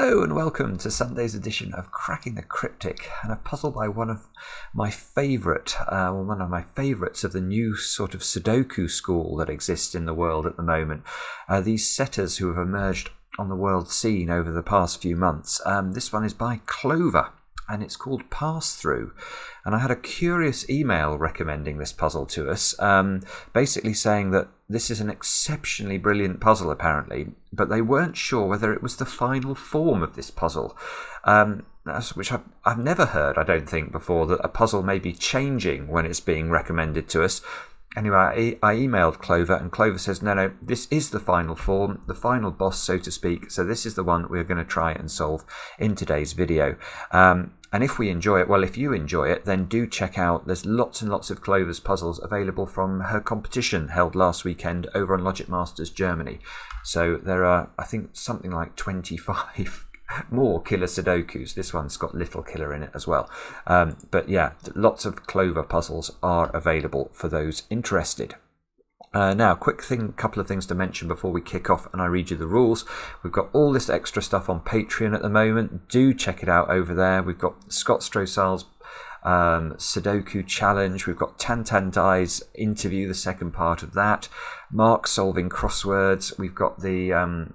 Hello and welcome to Sunday's edition of Cracking the Cryptic, and a puzzle by one of my favourites of the new sort of Sudoku school that exists in the world at the moment. These setters who have emerged on the world scene over the past few months. This one is by Clover, and it's called Pass Through. And I had a curious email recommending this puzzle to us, basically saying that this is an exceptionally brilliant puzzle apparently, but they weren't sure whether it was the final form of this puzzle, which I've never heard, I don't think, before, that a puzzle may be changing when it's being recommended to us. Anyway, I emailed Clover, and Clover says, no, this is the final form, the final boss, so to speak, so this is the one we're going to try and solve in today's video. And if we enjoy it, well, if you enjoy it, then do check out, there's lots and lots of Clover's puzzles available from her competition held last weekend over on Logic Masters Germany. So there are, I think, something like 25 more killer Sudokus. This one's got little killer in it as well. But yeah, lots of Clover puzzles are available for those interested. Now, couple of things to mention before we kick off and I read you the rules. We've got all this extra stuff on Patreon at the moment. Do check it out over there. We've got Scott Strossal's Sudoku challenge. We've got Tan Dai's interview, the second part of that. Mark solving crosswords. We've got the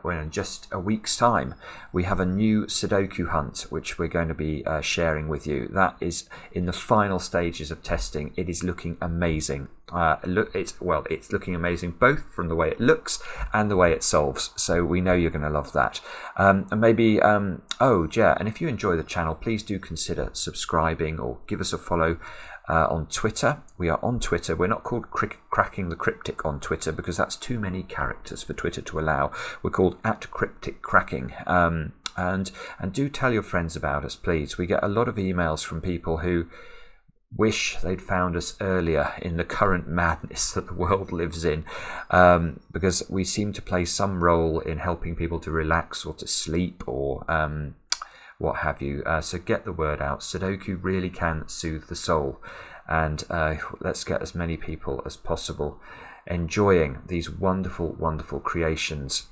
in just a week's time, we have a new Sudoku hunt, which we're going to be sharing with you. That is in the final stages of testing. It is looking amazing. It's looking amazing both from the way it looks and the way it solves. So we know you're going to love that. And maybe, and if you enjoy the channel, please do consider subscribing or give us a follow. On Twitter. We are on Twitter. We're not called Cracking the Cryptic on Twitter because that's too many characters for Twitter to allow. We're called @CrypticCracking. And do tell your friends about us, please. We get a lot of emails from people who wish they'd found us earlier in the current madness that the world lives in, because we seem to play some role in helping people to relax or to sleep or what have you. So get the word out. Sudoku really can soothe the soul, and let's get as many people as possible enjoying these wonderful, wonderful creations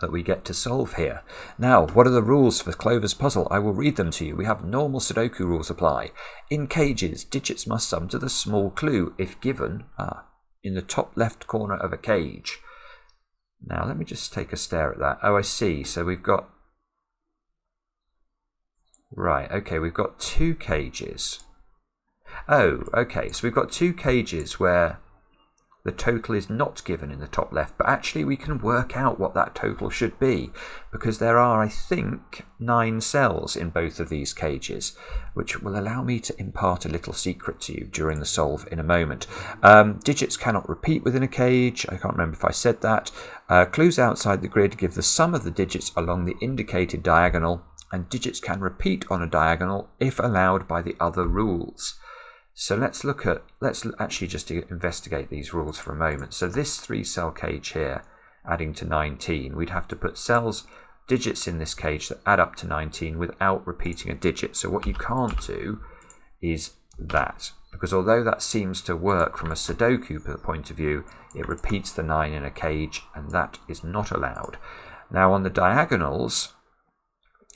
that we get to solve here. Now, what are the rules for Clover's puzzle? I will read them to you. We have normal Sudoku rules apply. In cages, digits must sum to the small clue if given in the top left corner of a cage. Now, let me just take a stare at that. Oh, I see. So we've got right, okay, we've got two cages. Oh, okay, so we've got two cages where the total is not given in the top left, but actually we can work out what that total should be because there are, I think, 9 cells in both of these cages, which will allow me to impart a little secret to you during the solve in a moment. Digits cannot repeat within a cage. I can't remember if I said that. Clues outside the grid give the sum of the digits along the indicated diagonal, and digits can repeat on a diagonal if allowed by the other rules. So let's actually just investigate these rules for a moment. So this 3-cell cage here, adding to 19, we'd have to put digits in this cage that add up to 19 without repeating a digit. So what you can't do is that, because although that seems to work from a Sudoku point of view, it repeats the 9 in a cage, and that is not allowed. Now on the diagonals,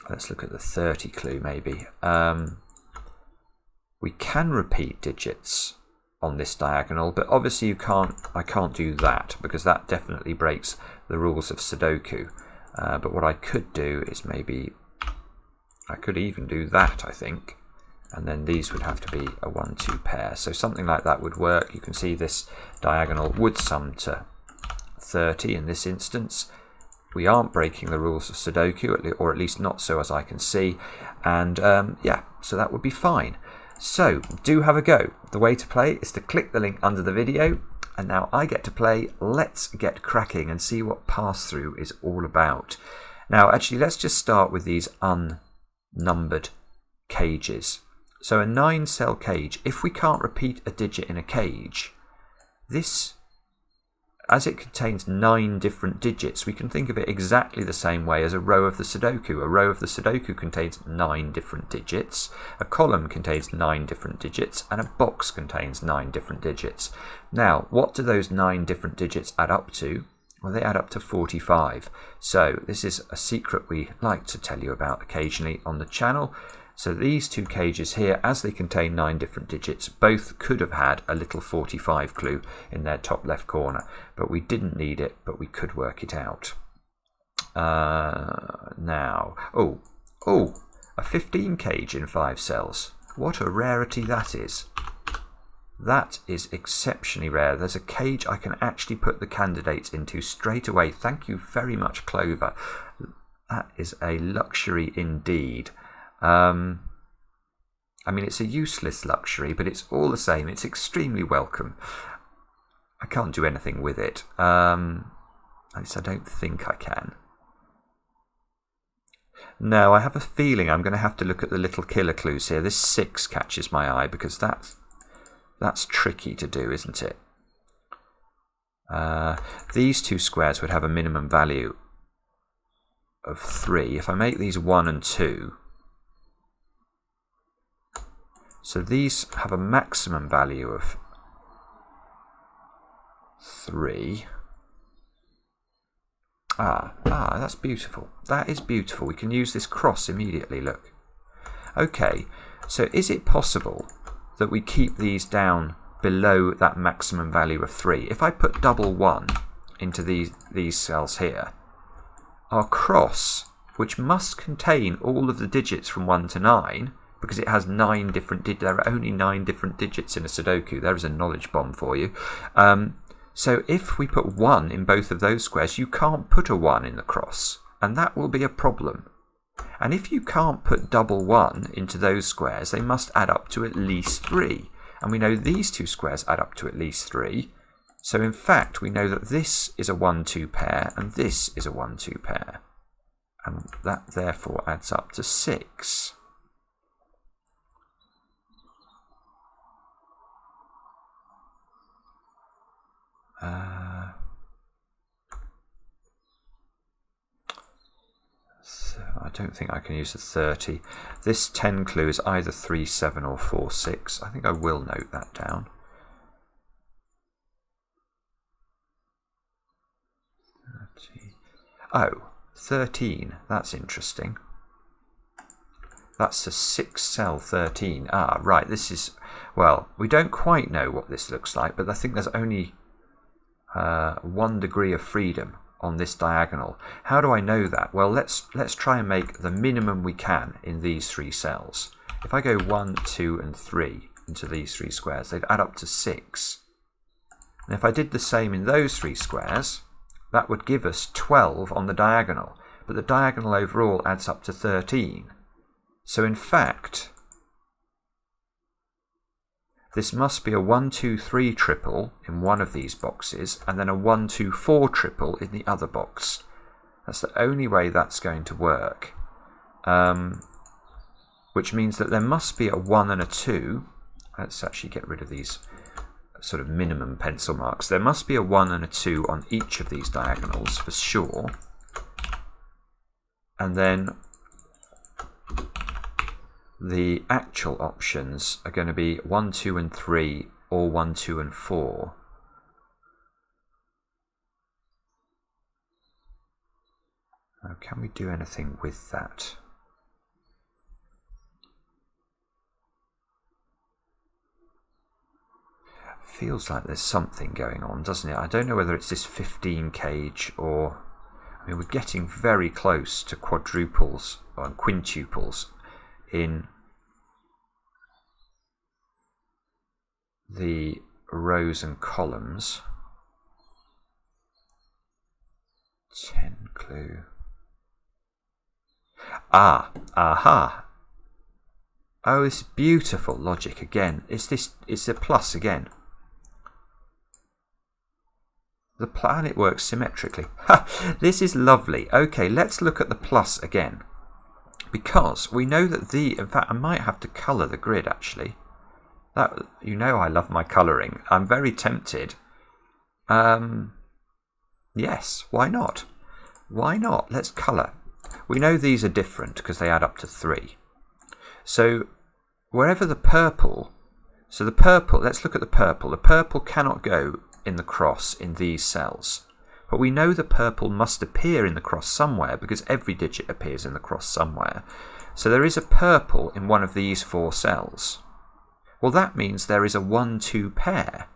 let's look at the 30 clue maybe. We can repeat digits on this diagonal, but obviously I can't do that because that definitely breaks the rules of Sudoku. But what I could do is maybe, I could even do that, I think, and then these would have to be a 1-2 pair. So something like that would work. You can see this diagonal would sum to 30 in this instance. We aren't breaking the rules of Sudoku, or at least not so as I can see. And so that would be fine. So do have a go. The way to play is to click the link under the video. And now I get to play. Let's get cracking and see what pass-through is all about. Now, actually, let's just start with these unnumbered cages. So a 9-cell cage, if we can't repeat a digit in a cage, this, as it contains 9 different digits, we can think of it exactly the same way as a row of the Sudoku. A row of the Sudoku contains 9 different digits, a column contains 9 different digits, and a box contains 9 different digits. Now, what do those 9 different digits add up to? Well, they add up to 45. So this is a secret we like to tell you about occasionally on the channel. So these two cages here, as they contain 9 different digits, both could have had a little 45 clue in their top left corner, but we didn't need it, but we could work it out. Now, a 15 cage in 5 cells. What a rarity that is. That is exceptionally rare. There's a cage I can actually put the candidates into straight away. Thank you very much, Clover. That is a luxury indeed. I mean, it's a useless luxury, but it's all the same. It's extremely welcome. I can't do anything with it. At least I don't think I can. No, I have a feeling I'm going to have to look at the little killer clues here. This 6 catches my eye because that's tricky to do, isn't it? These 2 squares would have a minimum value of 3. If I make these 1 and 2, so these have a maximum value of 3. That's beautiful. That is beautiful. We can use this cross immediately, look. Okay, so is it possible that we keep these down below that maximum value of 3? If I put double 1 into these cells here, our cross, which must contain all of the digits from 1 to 9, because it has 9 different digits, there are only 9 different digits in a Sudoku. There is a knowledge bomb for you. So if we put 1 in both of those squares, you can't put a 1 in the cross, and that will be a problem. And if you can't put double 1 into those squares, they must add up to at least 3. And we know these 2 squares add up to at least 3. So in fact, we know that this is a 1-2 pair, and this is a 1-2 pair. And that therefore adds up to 6. So I don't think I can use the 30. This 10 clue is either 3, 7 or 4, 6. I think I will note that down. 30. Oh, 13. That's interesting. That's a 6 cell 13. Right. This is, well, we don't quite know what this looks like, but I think there's only 1 degree of freedom on this diagonal. How do I know that? Well, let's try and make the minimum we can in these 3 cells. If I go 1, 2 and 3 into these 3 squares, they'd add up to 6. And if I did the same in those 3 squares, that would give us 12 on the diagonal. But the diagonal overall adds up to 13. So in fact, this must be a 1, 2, 3 triple in one of these boxes, and then a 1, 2, 4 triple in the other box. That's the only way that's going to work. Which means that there must be a 1 and a 2. Let's actually get rid of these sort of minimum pencil marks. There must be a 1 and a 2 on each of these diagonals for sure. And then the actual options are going to be 1, 2 and 3 or 1, 2 and 4. Now, can we do anything with that? Feels like there's something going on, doesn't it? I don't know whether it's this 15 cage or... I mean, we're getting very close to quadruples or quintuples in the rows and columns. 10 clue. Aha. Oh, it's beautiful logic again. It's a plus again. The planet works symmetrically. This is lovely. Okay, let's look at the plus again. Because we know that in fact, I might have to colour the grid actually. That, you know, I love my colouring. I'm very tempted. Yes, why not? Why not? Let's colour. We know these are different because they add up to 3. So wherever the purple, let's look at the purple. The purple cannot go in the cross in these cells. But we know the purple must appear in the cross somewhere because every digit appears in the cross somewhere. So there is a purple in one of these 4 cells. Well, that means there is a 1-2 pair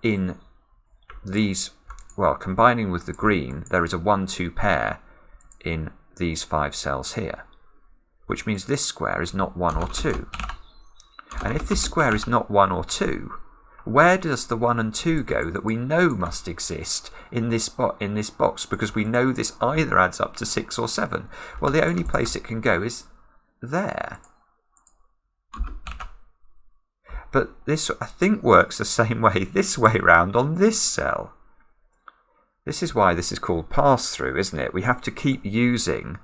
in these, well, combining with the green, there is a 1-2 pair in these 5 cells here, which means this square is not 1 or 2. And if this square is not 1 or 2, where does the 1 and 2 go that we know must exist in this box, because we know this either adds up to 6 or 7? Well, the only place it can go is there. But this, I think, works the same way this way round on this cell. This is why this is called pass-through, isn't it? We have to keep using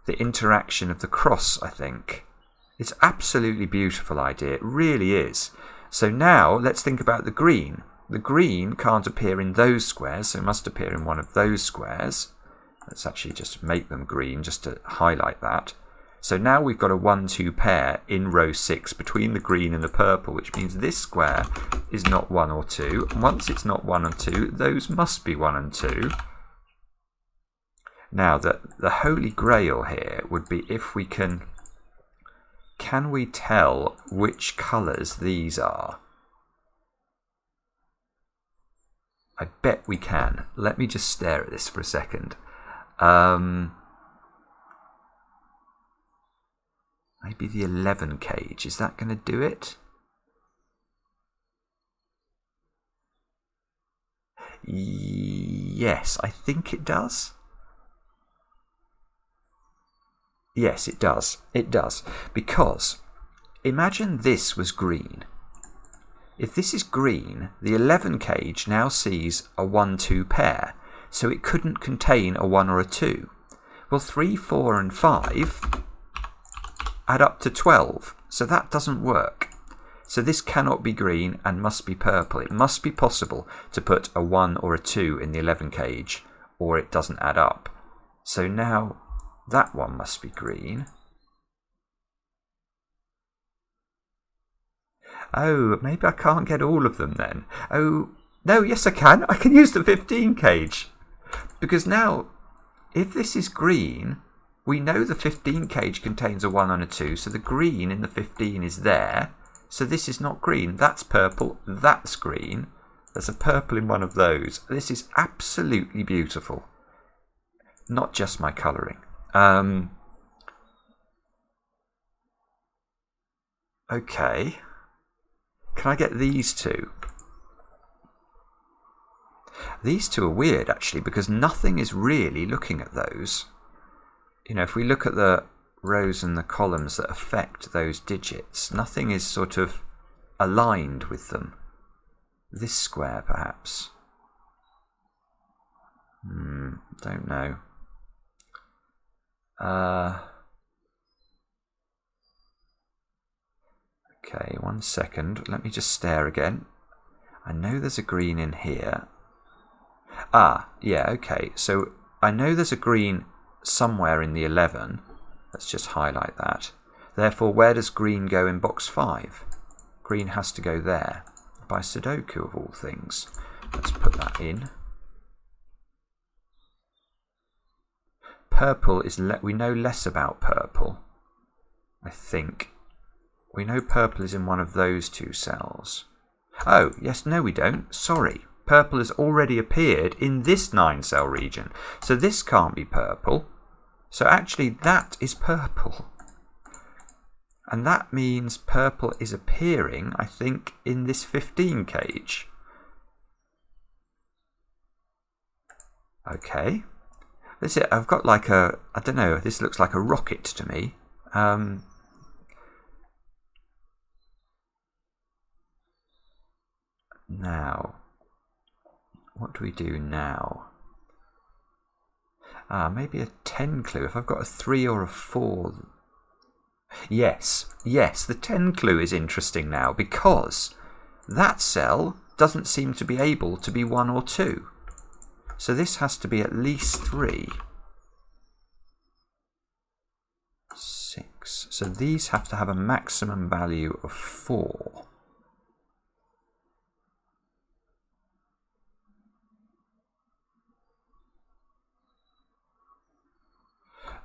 the interaction of the cross, I think. It's an absolutely beautiful idea. It really is. So now let's think about the green. The green can't appear in those squares, so it must appear in one of those squares. Let's actually just make them green just to highlight that. So now we've got a 1-2 pair in row 6 between the green and the purple, which means this square is not 1 or 2. And once it's not 1 and 2, those must be 1 and 2. Now, the holy grail here would be if we can we tell which colours these are? I bet we can. Let me just stare at this for a second. Maybe the 11 cage. Is that going to do it? Yes, I think it does. Yes, it does. It does. Because imagine this was green. If this is green, the 11 cage now sees a 1-2 pair, so it couldn't contain a 1 or a 2. Well, 3, 4 and 5 add up to 12, so that doesn't work. So this cannot be green and must be purple. It must be possible to put a 1 or a 2 in the 11 cage, or it doesn't add up. So now that one must be green. Oh, maybe I can't get all of them then. Oh, no, yes I can. I can use the 15 cage. Because now, if this is green, we know the 15 cage contains a 1 and a 2, so the green in the 15 is there. So this is not green. That's purple. That's green. There's a purple in one of those. This is absolutely beautiful. Not just my colouring. Okay. Can I get these two? These two are weird, actually, because nothing is really looking at those. You know, if we look at the rows and the columns that affect those digits, nothing is sort of aligned with them. This square, perhaps. Don't know. Okay, 1 second. Let me just stare again. I know there's a green in here. Ah, yeah, okay. So I know there's a green somewhere in the 11. Let's just highlight that. Therefore, where does green go in box 5? Green has to go there. By Sudoku, of all things. Let's put that in. Purple is... we know less about purple, I think. We know purple is in one of those 2 cells. Oh, yes, no we don't. Sorry. Purple has already appeared in this 9-cell region. So this can't be purple. So actually that is purple. And that means purple is appearing, I think, in this 15 cage. Okay. That's it. I've got like a... I don't know. This looks like a rocket to me. Now, what do we do now? Maybe a 10 clue. If I've got a 3 or a 4... Yes, the 10 clue is interesting now because that cell doesn't seem to be able to be 1 or 2. So this has to be at least 3. 6. So these have to have a maximum value of 4.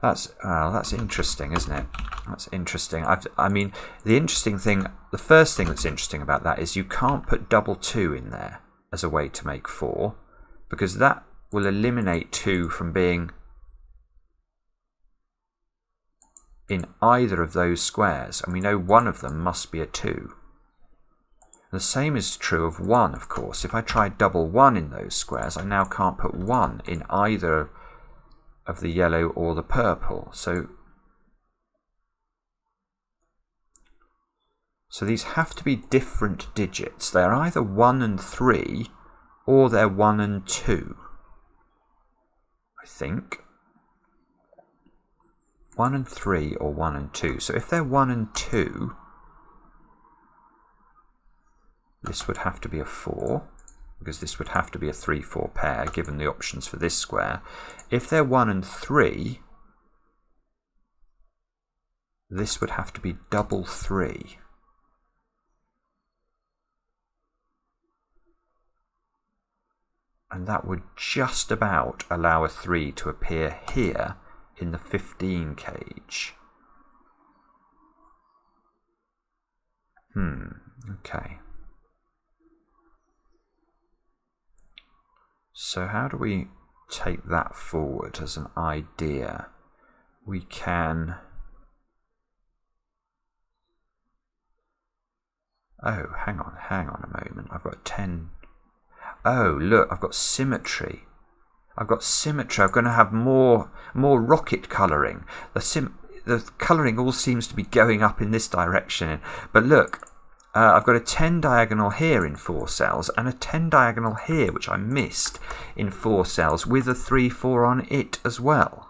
That's interesting, isn't it? That's interesting. I mean, the first thing that's interesting about that is you can't put double 2 in there as a way to make 4, because that will eliminate 2 from being in either of those squares, and we know one of them must be a 2. The same is true of 1, of course. If I try double 1 in those squares, I now can't put 1 in either of the yellow or the purple. So these have to be different digits. They're either 1 and 3 or they're 1 and 2, I think. 1 and 3 or 1 and 2. So if they're 1 and 2, this would have to be a 4, because this would have to be a 3-4 pair given the options for this square. If they're 1 and 3, this would have to be double 3. And that would just about allow a 3 to appear here in the 15 cage. Okay. So how do we take that forward as an idea? We can... Oh, hang on a moment. I've got 10... Oh, look, I've got symmetry. I'm going to have more rocket colouring. The colouring all seems to be going up in this direction. But look, I've got a 10 diagonal here in 4 cells and a 10 diagonal here, which I missed, in 4 cells, with a 3-4 on it as well.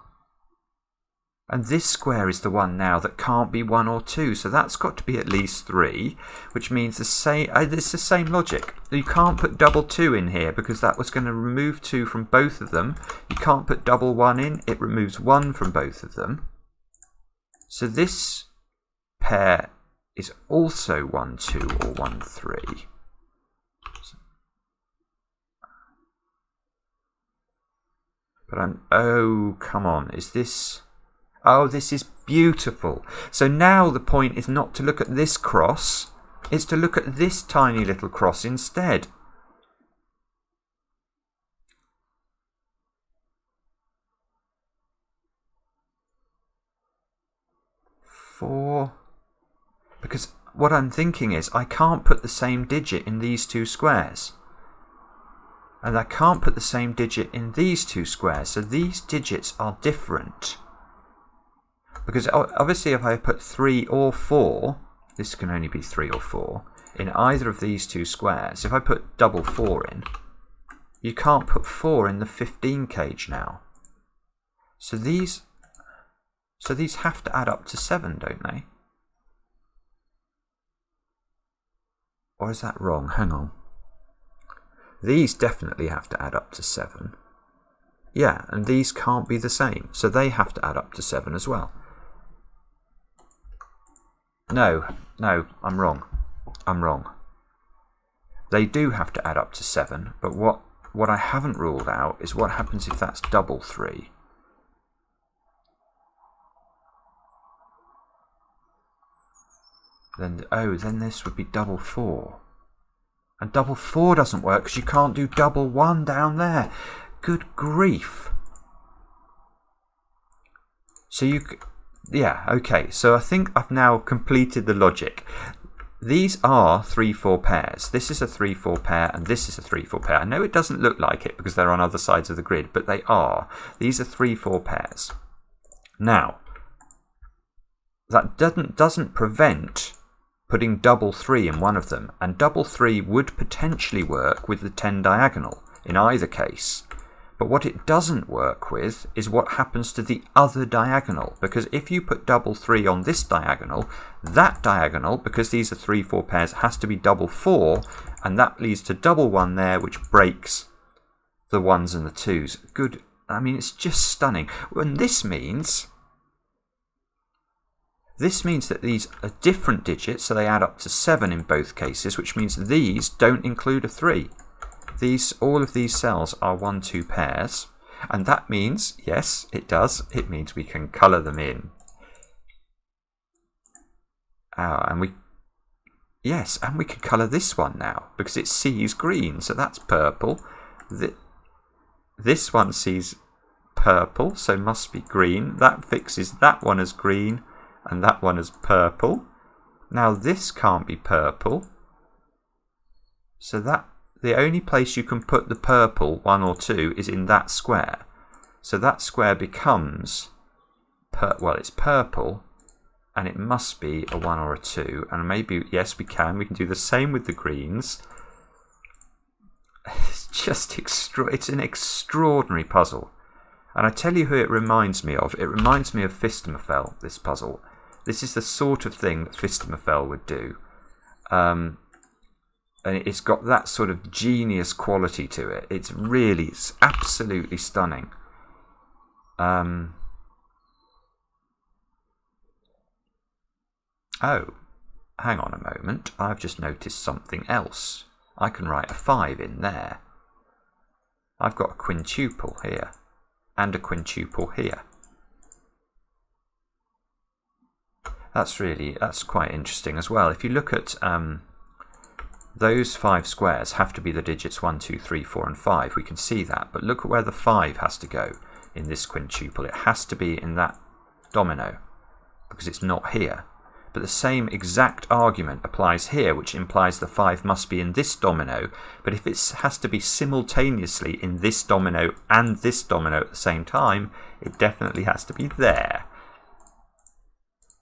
And this square is the one now that can't be 1 or 2, so that's got to be at least 3, which means it's the same logic. You can't put double 2 in here because that was going to remove 2 from both of them. You can't put double 1 in, it removes 1 from both of them. So this pair is also 1, 2 or 1, 3. But oh, come on, is this... Oh, this is beautiful. So now the point is not to look at this cross, it's to look at this tiny little cross instead. Because what I'm thinking is I can't put the same digit in these 2 squares. And I can't put the same digit in these 2 squares. So these digits are different. Because obviously if I put 3 or 4, this can only be 3 or 4, in either of these 2 squares, if I put double 4 in, you can't put 4 in the 15 cage now. So these have to add up to 7, don't they? Or is that wrong? Hang on. These definitely have to add up to 7. Yeah, and these can't be the same, so they have to add up to 7 as well. No, I'm wrong. They do have to add up to 7, but what I haven't ruled out is what happens if that's double 3. Then this would be double 4. And double 4 doesn't work because you can't do double 1 down there. Good grief. So yeah, okay, so I think I've now completed the logic. These are 3-4 pairs. This is a 3-4 pair and this is a 3-4 pair. I know it doesn't look like it because they're on other sides of the grid, but they are. These are 3-4 pairs. Now, that doesn't prevent putting double 3 in one of them, and double 3 would potentially work with the 10 diagonal in either case. But what it doesn't work with is what happens to the other diagonal, because if you put double 3 on this diagonal, that diagonal, because these are 3-4 pairs, has to be double 4, and that leads to double 1 there, which breaks the 1s and the 2s. Good. I mean, it's just stunning. And this means that these are different digits, so they add up to 7 in both cases, which means these don't include a 3. All of these cells are 1-2 pairs, And that means, yes, it does. It means we can colour them in. And we can colour this one now because it sees green, so that's purple. This one sees purple, so must be green. That fixes that one as green and that one as purple. Now this can't be purple, so that the only place you can put the purple 1 or 2 is in that square. So that square becomes, it's purple, and it must be a 1 or a 2. And maybe, yes, we can do the same with the greens. It's just it's an extraordinary puzzle. And I tell you who it reminds me of. It reminds me of Fistemafel, this puzzle. This is the sort of thing that Fistemafel would do. And it's got that sort of genius quality to it. It's absolutely stunning. Oh, hang on a moment. I've just noticed something else. I can write a 5 in there. I've got a quintuple here and a quintuple here. That's quite interesting as well. If you look at those 5 squares have to be the digits 1, 2, 3, 4 and 5. We can see that. But look at where the 5 has to go in this quintuple. It has to be in that domino because it's not here. But the same exact argument applies here, which implies the 5 must be in this domino. But if it has to be simultaneously in this domino and this domino at the same time, it definitely has to be there.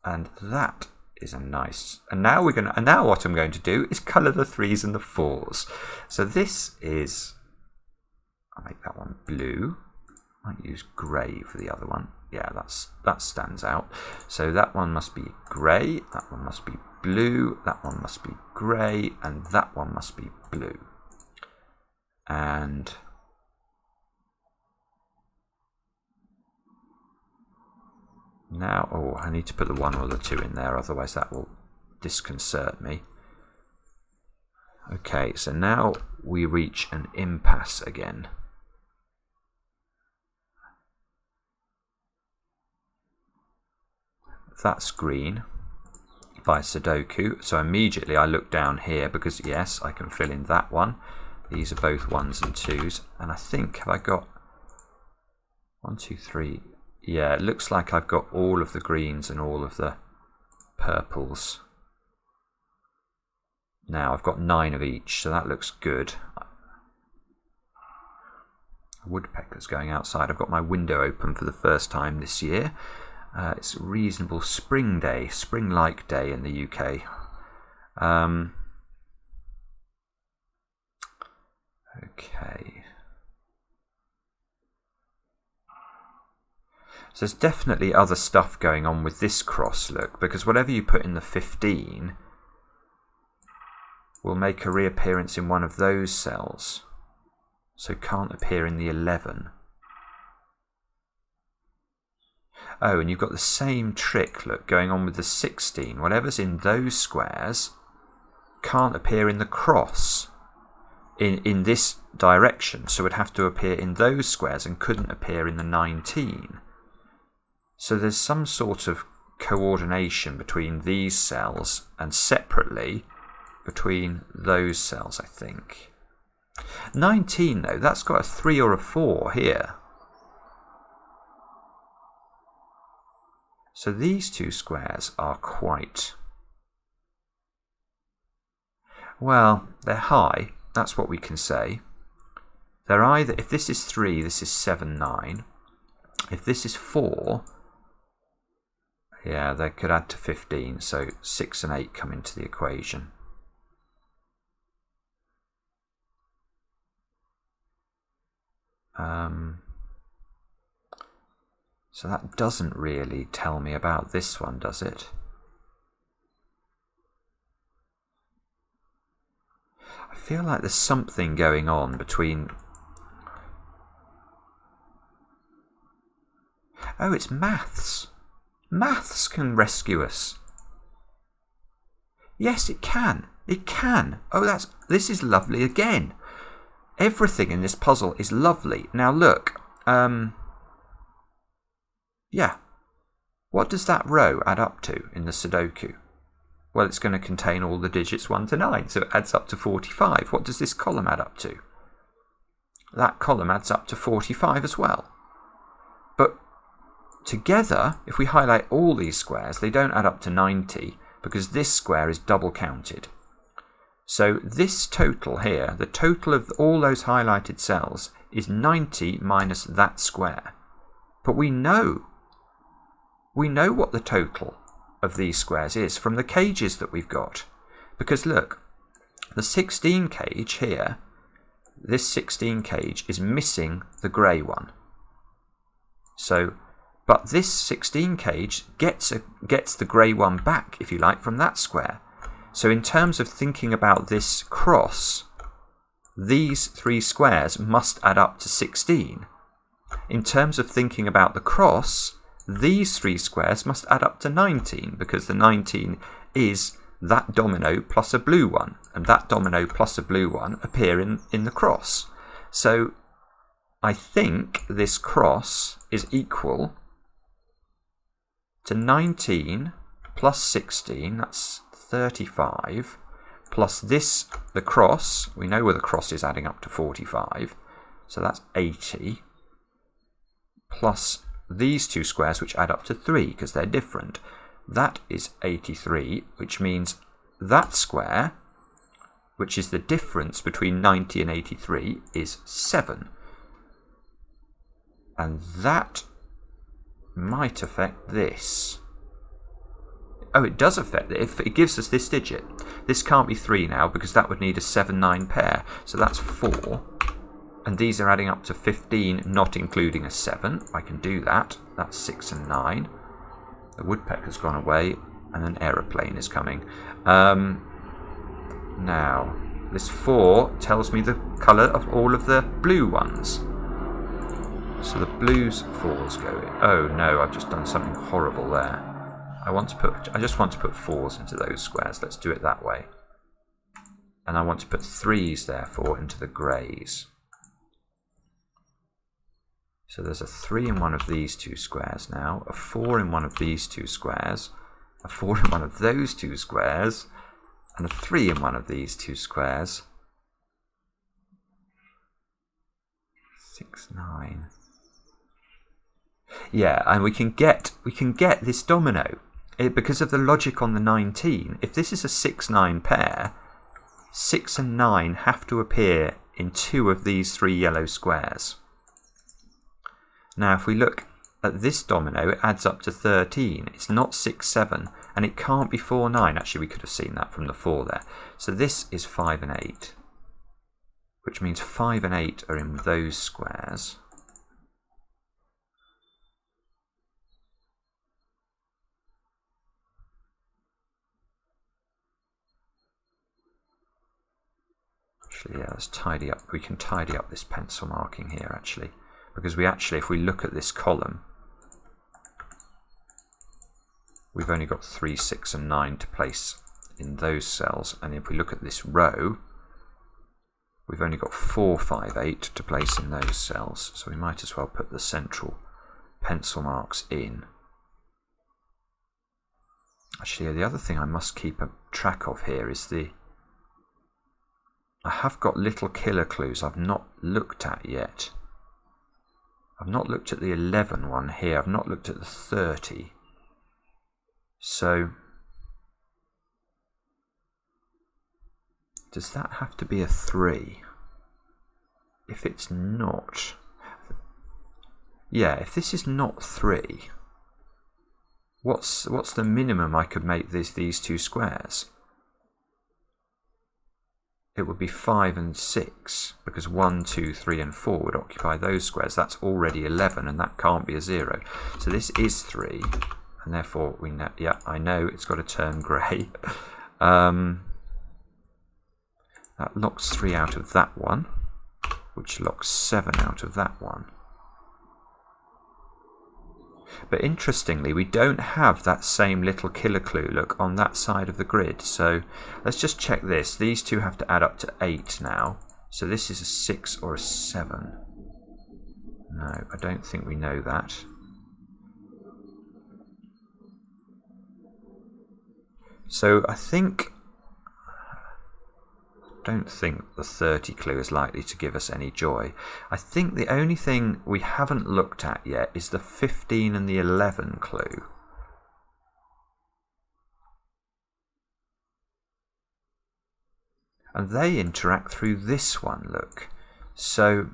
And that is a nice. And now what I'm going to do is colour the 3s and the 4s. So this is. I'll make that one blue. I might use grey for the other one. Yeah, that stands out. So that one must be grey, that one must be blue, that one must be grey, and that one must be blue. And now, I need to put the 1 or the 2 in there, otherwise that will disconcert me. Okay, so now we reach an impasse again. That's green by Sudoku. So immediately I look down here because, yes, I can fill in that one. These are both 1s and 2s. And I think, have I got 1, 2, 3? Yeah, it looks like I've got all of the greens and all of the purples. Now I've got 9 of each, so that looks good. A woodpecker's going outside. I've got my window open for the first time this year. It's a reasonable spring-like day in the UK. Okay. So there's definitely other stuff going on with this cross look, because whatever you put in the 15 will make a reappearance in one of those cells. So can't appear in the 11. Oh, and you've got the same trick, look, going on with the 16. Whatever's in those squares can't appear in the cross in this direction, so it would have to appear in those squares and couldn't appear in the 19. So there's some sort of coordination between these cells and separately between those cells, I think. 19, though, that's got a 3 or a 4 here. So these 2 squares are quite, well, they're high, that's what we can say. They're either, if this is 3, this is 7, 9. If this is 4, yeah, they could add to 15, so 6 and 8 come into the equation. So that doesn't really tell me about this one, does it? I feel like there's something going on between... Oh, it's maths. Maths can rescue us. Yes, it can. It can. Oh, this is lovely again. Everything in this puzzle is lovely. Now look, yeah, what does that row add up to in the Sudoku? Well, it's going to contain all the digits 1 to 9, so it adds up to 45. What does this column add up to? That column adds up to 45 as well. But together, if we highlight all these squares, they don't add up to 90 because this square is double counted. So this total here, the total of all those highlighted cells, is 90 minus that square. But we know what the total of these squares is from the cages that we've got. Because look, the 16 cage here, this 16 cage is missing the grey one. So, but this 16 cage gets the grey one back, if you like, from that square. So in terms of thinking about this cross, these 3 squares must add up to 16. In terms of thinking about the cross, these 3 squares must add up to 19, because the 19 is that domino plus a blue one, and that domino plus a blue one appear in the cross. So I think this cross is equal to 19 plus 16, that's 35, plus this, the cross, we know where the cross is adding up to 45, so that's 80, plus these 2 squares which add up to 3 because they're different. That is 83, which means that square, which is the difference between 90 and 83, is 7. And that might affect this. Oh, it does affect it. If it gives us this digit. This can't be 3 now because that would need a 7-9 pair. So that's 4. And these are adding up to 15, not including a 7. I can do that. That's 6 and 9. The woodpecker's gone away and an aeroplane is coming. Now, this 4 tells me the colour of all of the blue ones. So the blues 4s go in. Oh no, I've just done something horrible there. I just want to put 4s into those squares. Let's do it that way. And I want to put 3s therefore into the greys. So there's a 3 in one of these 2 squares now, a 4 in one of these 2 squares, a 4 in one of those 2 squares, and a 3 in one of these 2 squares. 6, 9. Yeah, and we can get this domino. Because of the logic on the 19, if this is a 6-9 pair, 6 and 9 have to appear in 2 of these 3 yellow squares. Now if we look at this domino, it adds up to 13. It's not 6, 7, and it can't be 4, 9. Actually, we could have seen that from the 4 there. So this is 5 and 8, which means 5 and 8 are in those squares. Actually, yeah, let's tidy up. We can tidy up this pencil marking here, actually. Because if we look at this column, we've only got 3, 6 and 9 to place in those cells. And if we look at this row, we've only got 4, 5, 8 to place in those cells. So we might as well put the central pencil marks in. Actually, the other thing I must keep a track of here is I have got little killer clues I've not looked at yet. I've not looked at the 11 one here. I've not looked at the 30. So, does that have to be a 3? If it's not... Yeah, if this is not 3, what's the minimum I could make these 2 squares? It would be 5 and 6, because 1, 2, 3 and 4 would occupy those squares. That's already 11, and that can't be a 0. So this is 3, and therefore we know, yeah, I know it's got to turn grey. That locks 3 out of that one, which locks 7 out of that one. But interestingly, we don't have that same little killer clue look on that side of the grid. So let's just check this. These 2 have to add up to 8 now. So this is a 6 or a 7. No, I don't think we know that. So I don't think the 30 clue is likely to give us any joy. I think the only thing we haven't looked at yet is the 15 and the 11 clue. And they interact through this one, look. So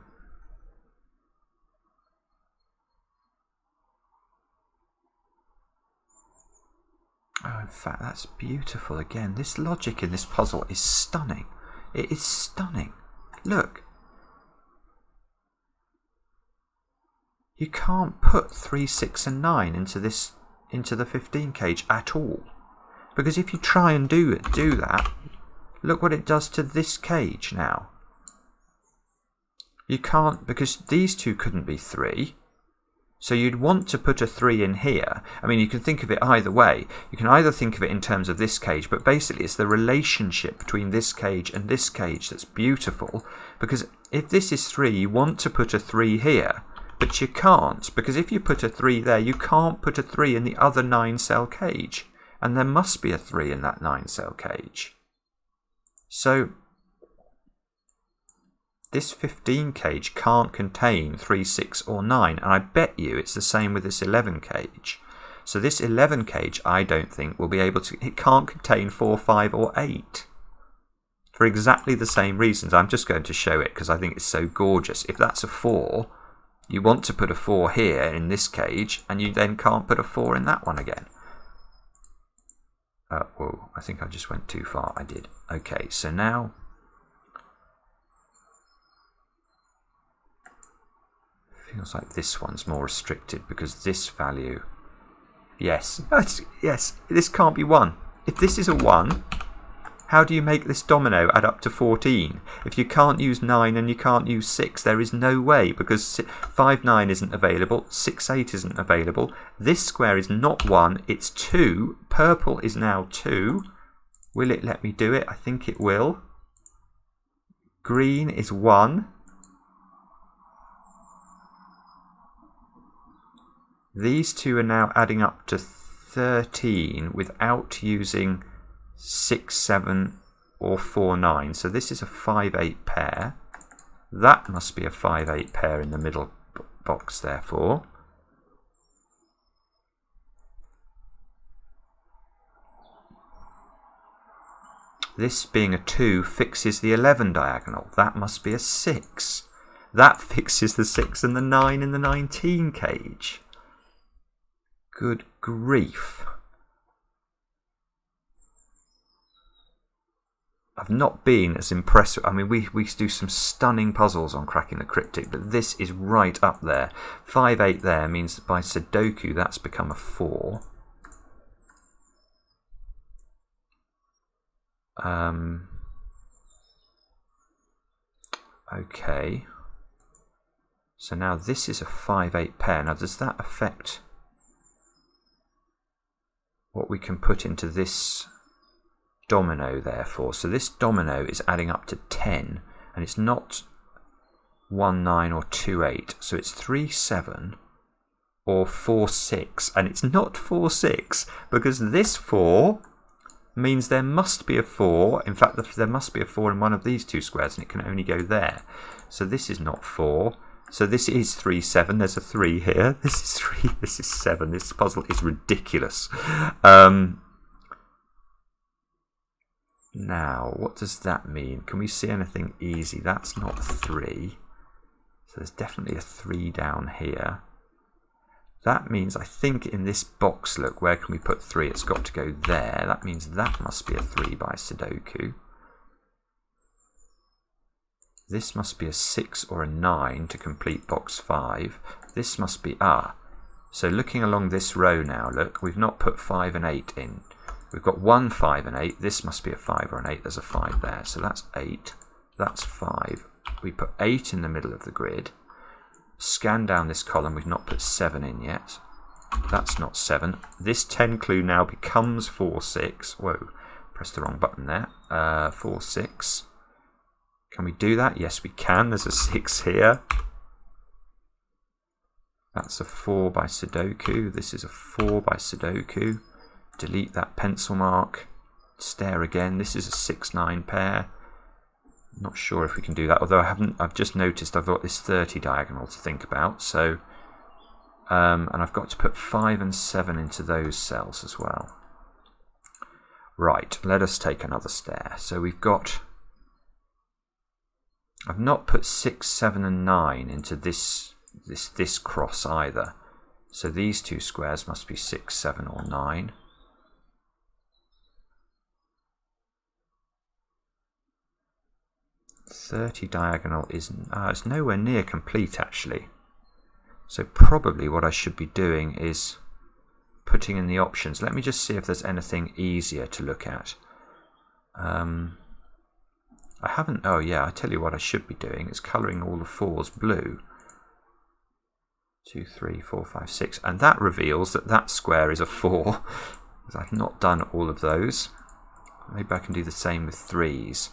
oh, in fact, that's beautiful. Again, this logic in this puzzle is stunning. It is stunning. Look. You can't put 3, 6 and 9 into the 15 cage at all. Because if you try and do that, look what it does to this cage now. You can't, because these two couldn't be 3. So you'd want to put a 3 in here. I mean, you can think of it either way. You can either think of it in terms of this cage, but basically it's the relationship between this cage and this cage that's beautiful. Because if this is 3, you want to put a 3 here. But you can't, because if you put a 3 there, you can't put a 3 in the other 9-cell cage. And there must be a 3 in that 9-cell cage. So this 15 cage can't contain 3, 6 or 9, and I bet you it's the same with this 11 cage. So this 11 cage I don't think will be able to, it can't contain 4, 5 or 8. For exactly the same reasons. I'm just going to show it because I think it's so gorgeous. If that's a 4, you want to put a 4 here in this cage, and you then can't put a 4 in that one again. Whoa, I think I just went too far. I did. Okay, so now feels like this one's more restricted because this value, yes, this can't be 1. If this is a 1, how do you make this domino add up to 14? If you can't use 9 and you can't use 6, there is no way, because 5, 9 isn't available, 6, 8 isn't available. This square is not 1, it's 2. Purple is now 2. Will it let me do it? I think it will. Green is 1. These two are now adding up to 13 without using 6, 7 or 4, 9. So this is a 5, 8 pair. That must be a 5, 8 pair in the middle box, therefore. This being a 2 fixes the 11 diagonal. That must be a 6. That fixes the 6 and the 9 in the 19 cage. Good grief. I've not been as impressed. I mean, we do some stunning puzzles on cracking the cryptic, but this is right up there. 5, 8 there means that by Sudoku that's become a 4. Okay. So now this is a 5, 8 pair. Now does that affect what we can put into this domino, therefore? So this domino is adding up to 10, and it's not 1, 9 or 2, 8. So it's 3, 7 or 4, 6, and it's not 4, 6 because this 4 means there must be a 4. In fact, there must be a 4 in one of these two squares, and it can only go there. So this is not 4. So this is 3, 7. There's a 3 here. This is 3. This is 7. This puzzle is ridiculous. Now, what does that mean? Can we see anything easy? That's not 3. So there's definitely a 3 down here. That means, I think in this box, look, where can we put 3? It's got to go there. That means that must be a 3 by Sudoku. This must be a 6 or a 9 to complete box 5. This must be, so looking along this row now, look, we've not put 5 and 8 in. We've got 1, 5 and 8. This must be a 5 or an 8. There's a 5 there. So that's 8. That's 5. We put 8 in the middle of the grid. Scan down this column. We've not put 7 in yet. That's not 7. This 10 clue now becomes 4, 6. Whoa, pressed the wrong button there. 4, 6. Can we do that? Yes, we can. There's a 6 here. That's a 4 by Sudoku. This is a 4 by Sudoku. Delete that pencil mark. Stare again. This is a 6-9 pair. Not sure if we can do that, although I've just noticed I've got this 30 diagonal to think about. So, and I've got to put 5 and 7 into those cells as well. Right, let us take another stare. So we've got, I've not put 6, 7 and 9 into this cross either. So these two squares must be 6, 7 or 9. .30 diagonal is it's nowhere near complete actually. So probably what I should be doing is putting in the options. Let me just see if there's anything easier to look at. I haven't, oh yeah, I tell you what I should be doing is colouring all the 4s blue. 2, 3, 4, 5, 6, and that reveals that that square is a 4 because I've not done all of those. Maybe I can do the same with 3s.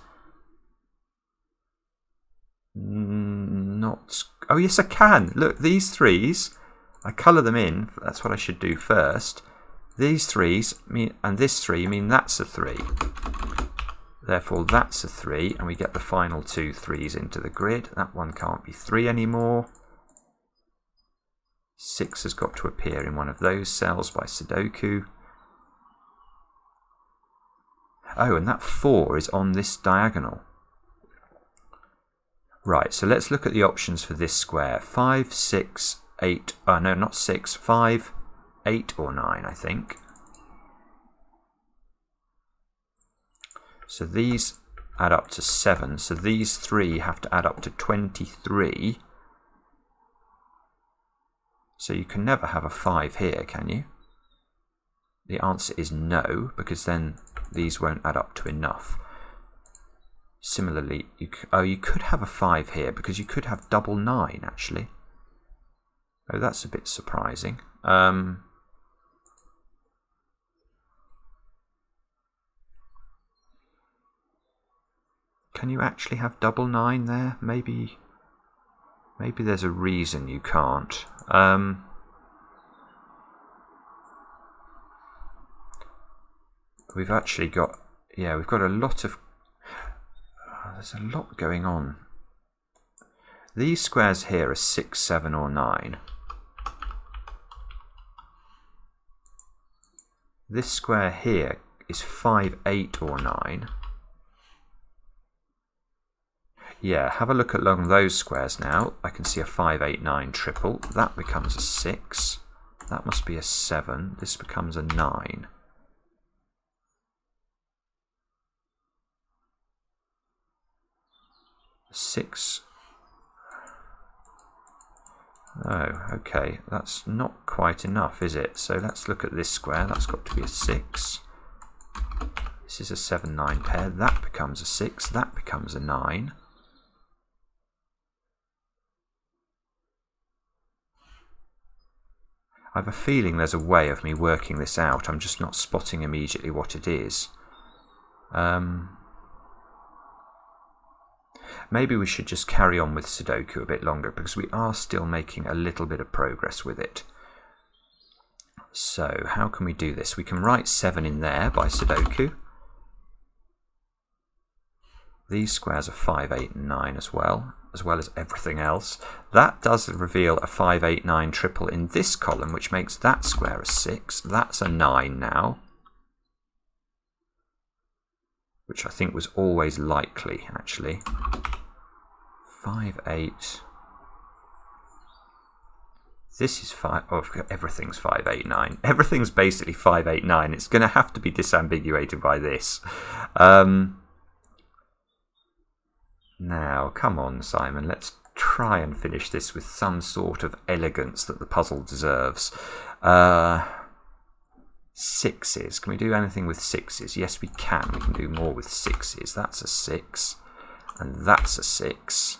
Not, oh yes I can. Look, these 3s, I colour them in. That's what I should do first. These 3s mean, and this 3 mean that's a 3. Therefore that's a 3, and we get the final 2 3s into the grid. That one can't be 3 anymore. 6 has got to appear in one of those cells by Sudoku. Oh, and that 4 is on this diagonal. Right, so let's look at the options for this square. 5, 6, 8, no, not 6, 5, 8 or 9, I think. So these add up to 7, so these 3 have to add up to 23. So you can never have a 5 here, can you? The answer is no, because then these won't add up to enough. Similarly, you could have a 5 here because you could have double 9 actually. Oh, that's a bit surprising. Can you actually have double 9 there? Maybe there's a reason you can't. We've actually got, yeah, we've got a lot of, there's a lot going on. These squares here are 6, 7 or 9. This square here is 5, 8 or 9. Yeah, have a look along those squares now. I can see a 5, 8, 9 triple. That becomes a 6. That must be a 7. This becomes a 9. Six. Oh, okay. That's not quite enough, is it? So let's look at this square. That's got to be a 6. This is a 7, 9 pair. That becomes a 6. That becomes a 9. I have a feeling there's a way of me working this out. I'm just not spotting immediately what it is. Maybe we should just carry on with Sudoku a bit longer because we are still making a little bit of progress with it. So how can we do this? We can write 7 in there by Sudoku. These squares are 5, 8 and 9 as well as everything else. That does reveal a 5, 8, 9 triple in this column, which makes that square a 6. That's a 9 now, which I think was always likely, actually. 5, 8. This is 5. Oh, everything's 5, 8, 9. Everything's basically 5, 8, 9. It's going to have to be disambiguated by this. Now, come on, Simon. Let's try and finish this with some sort of elegance that the puzzle deserves. 6s. Can we do anything with 6s? Yes, we can. We can do more with 6s. That's a 6. And that's a 6.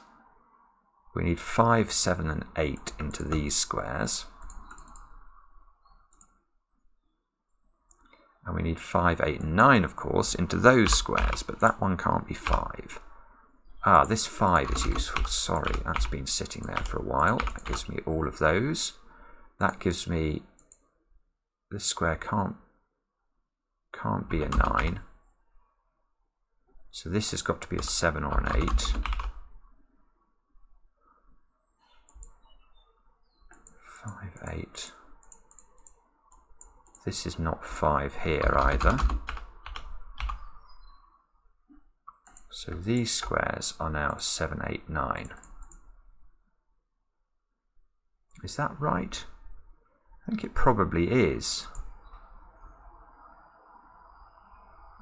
We need 5, 7 and 8 into these squares. And we need 5, 8 and 9, of course, into those squares. But that one can't be 5. Ah, this 5 is useful. Sorry, that's been sitting there for a while. That gives me all of those. That gives me, this square can't be a 9. So this has got to be a 7 or an 8. 5, 8. This is not 5 here either. So these squares are now 7, 8, 9. Is that right? I think it probably is.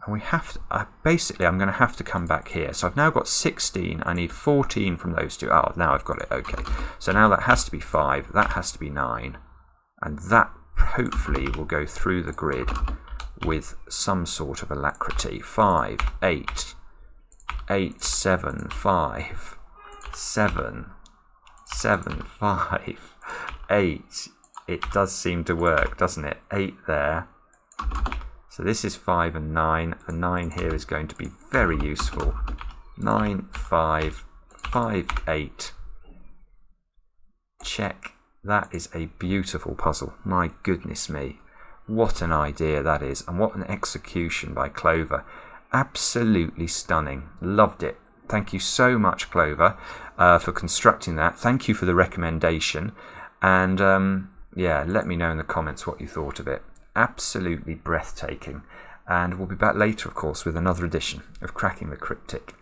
And we have to, basically I'm going to have to come back here. So I've now got 16, I need 14 from those two. Oh, now I've got it, okay. So now that has to be 5, that has to be 9. And that hopefully will go through the grid with some sort of alacrity. 5, 8, 8, 7, 5, 7, 7, 5, 8. It does seem to work, doesn't it? 8 there. So this is 5 and 9. The 9 here is going to be very useful. 9, 5, 5, 8. Check. That is a beautiful puzzle. My goodness me. What an idea that is. And what an execution by Clover. Absolutely stunning. Loved it. Thank you so much, Clover, for constructing that. Thank you for the recommendation. And yeah, let me know in the comments what you thought of it. Absolutely breathtaking. And we'll be back later, of course, with another edition of Cracking the Cryptic.